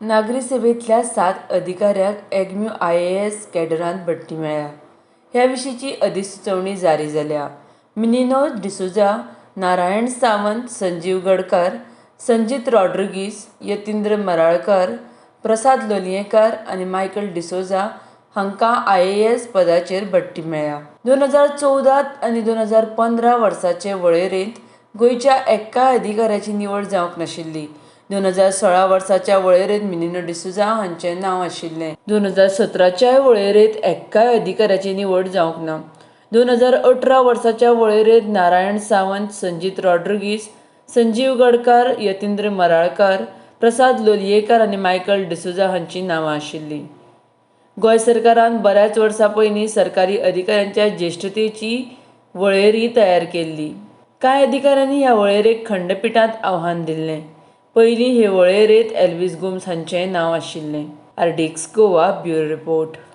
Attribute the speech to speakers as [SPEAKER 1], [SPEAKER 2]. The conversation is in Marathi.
[SPEAKER 1] नागरी सेवेंतल्या 7 अधिकाऱ्यांक एग्म्यू IAS कॅडरांत बडटी मेळ्ळ्या. ह्या विशींची अधिसुचोवणी जारी जाल्या. मिनिनो डिसोजा, नारायण सावंत, संजीव गडकार, संजीत रॉड्रिगीस, यतींद्र मराळकार, प्रसाद लोलयेकार आनी मायकल डिसोजा हांकां IAS पदाचेर बडटी मेळ्ळ्या. 2014 आनी 2015 वर्साचे वळेरेंत गोंयच्या एक्काय अधिकाऱ्याची निवड जावंक नाशिल्ली. 2016 वर्साच्या वळेरेंत मिनिनो डिसोजा हांचें नांव आशिल्लें. 2017च्या वळेरेंत एक्काय अधिकाऱ्याची निवड जावंक ना. 2018 वर्साच्या वळेरेंत नारायण सावंत, संजीत रॉड्रिगीस, संजीव गडकार, यतींद्र मराळकार, प्रसाद लोलयेकार आनी मायकल डिसोजा हांचीं नांवां आशिल्लीं. गोंय सरकारान बऱ्याच वर्सां पयलीं सरकारी अधिकाऱ्यांच्या जेश्ठतेची वळेरी तयार केल्ली. कांय अधिकाऱ्यांनी ह्या वळेरेक खंडपीठांत आव्हान दिल्लें. पयलीं हे वळेरेंत एल्विस गुम्स हांचेंय नांव आशिल्लें. RDX Goa bureau report.